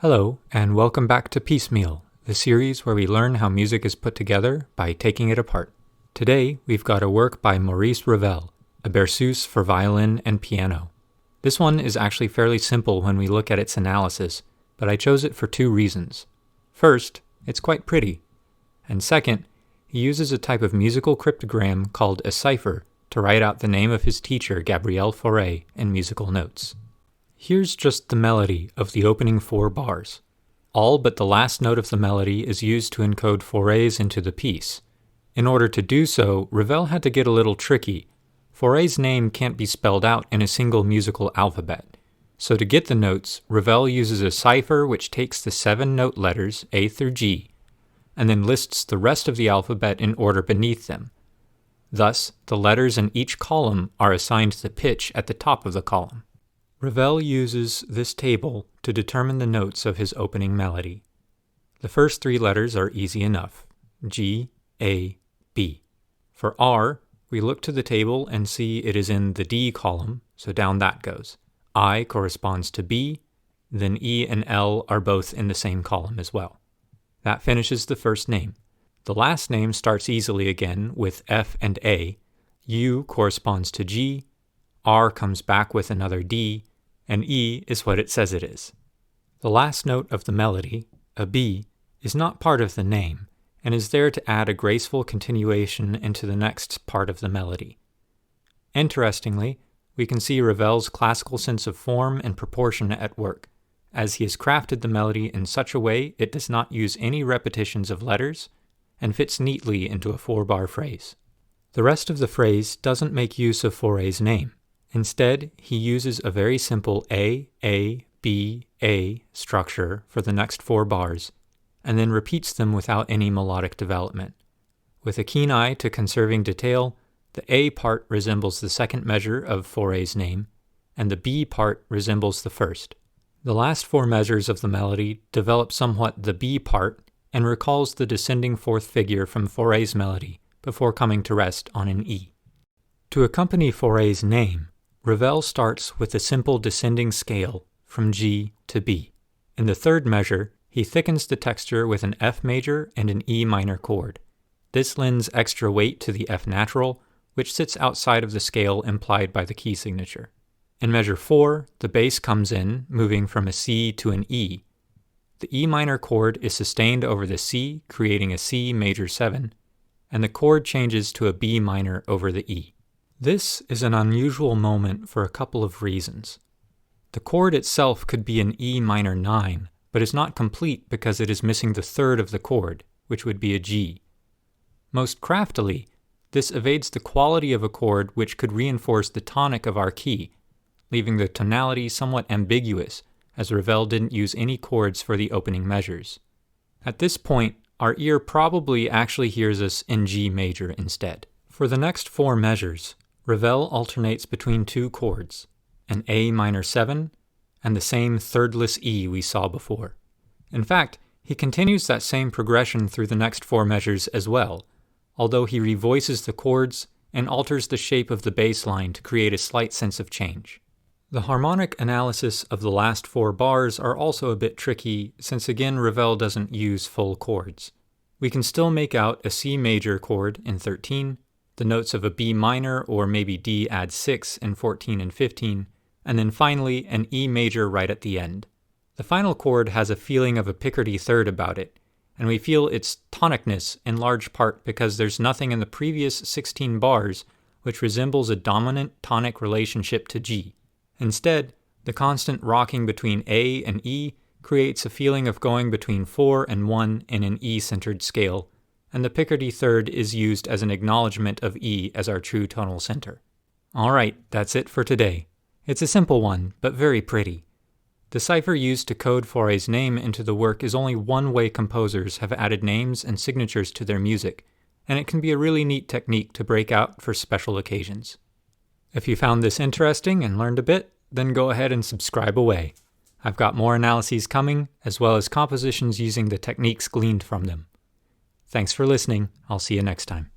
Hello, and welcome back to Piecemeal, the series where we learn how music is put together by taking it apart. Today, we've got a work by Maurice Ravel, a Berceuse for violin and piano. This one is actually fairly simple when we look at its analysis, but I chose it for two reasons. First, it's quite pretty. And second, he uses a type of musical cryptogram called a cipher to write out the name of his teacher, Gabriel Fauré, in musical notes. Here's just the melody of the opening 4 bars. All but the last note of the melody is used to encode Fauré's into the piece. In order to do so, Ravel had to get a little tricky. Fauré's name can't be spelled out in a single musical alphabet. So to get the notes, Ravel uses a cipher which takes the 7 note letters, A through G, and then lists the rest of the alphabet in order beneath them. Thus, the letters in each column are assigned the pitch at the top of the column. Ravel uses this table to determine the notes of his opening melody. The first 3 letters are easy enough: G, A, B. For R, we look to the table and see it is in the D column, so down that goes. I corresponds to B, then E and L are both in the same column as well. That finishes the first name. The last name starts easily again with F and A. U corresponds to G, R comes back with another D, and E is what it says it is. The last note of the melody, a B, is not part of the name, and is there to add a graceful continuation into the next part of the melody. Interestingly, we can see Ravel's classical sense of form and proportion at work, as he has crafted the melody in such a way it does not use any repetitions of letters, and fits neatly into a 4-bar phrase. The rest of the phrase doesn't make use of Fauré's name. Instead, he uses a very simple A, B, A structure for the next 4 bars, and then repeats them without any melodic development. With a keen eye to conserving detail, the A part resembles the second measure of Fauré's name, and the B part resembles the first. The last 4 measures of the melody develop somewhat the B part and recalls the descending 4th figure from Fauré's melody before coming to rest on an E. To accompany Fauré's name, Ravel starts with a simple descending scale from G to B. In the 3rd measure, he thickens the texture with an F major and an E minor chord. This lends extra weight to the F natural, which sits outside of the scale implied by the key signature. In measure 4, the bass comes in, moving from a C to an E. The E minor chord is sustained over the C, creating a C major 7, and the chord changes to a B minor over the E. This is an unusual moment for a couple of reasons. The chord itself could be an E minor 9, but is not complete because it is missing the 3rd of the chord, which would be a G. Most craftily, this evades the quality of a chord which could reinforce the tonic of our key, leaving the tonality somewhat ambiguous, as Ravel didn't use any chords for the opening measures. At this point, our ear probably actually hears us in G major instead. For the next 4 measures, Ravel alternates between 2 chords, an A minor 7 and the same 3rdless E we saw before. In fact, he continues that same progression through the next 4 measures as well, although he revoices the chords and alters the shape of the bass line to create a slight sense of change. The harmonic analysis of the last 4 bars are also a bit tricky since again Ravel doesn't use full chords. We can still make out a C major chord in 13, the notes of a B minor or maybe D add 6 in 14 and 15, and then finally an E major right at the end. The final chord has a feeling of a Picardy third about it, and we feel its tonicness in large part because there's nothing in the previous 16 bars which resembles a dominant tonic relationship to G. Instead, the constant rocking between A and E creates a feeling of going between 4 and 1 in an E-centered scale, and the Picardy third is used as an acknowledgement of E as our true tonal center. Alright, that's it for today. It's a simple one, but very pretty. The cipher used to code Fauré's name into the work is only one way composers have added names and signatures to their music, and it can be a really neat technique to break out for special occasions. If you found this interesting and learned a bit, then go ahead and subscribe away. I've got more analyses coming, as well as compositions using the techniques gleaned from them. Thanks for listening. I'll see you next time.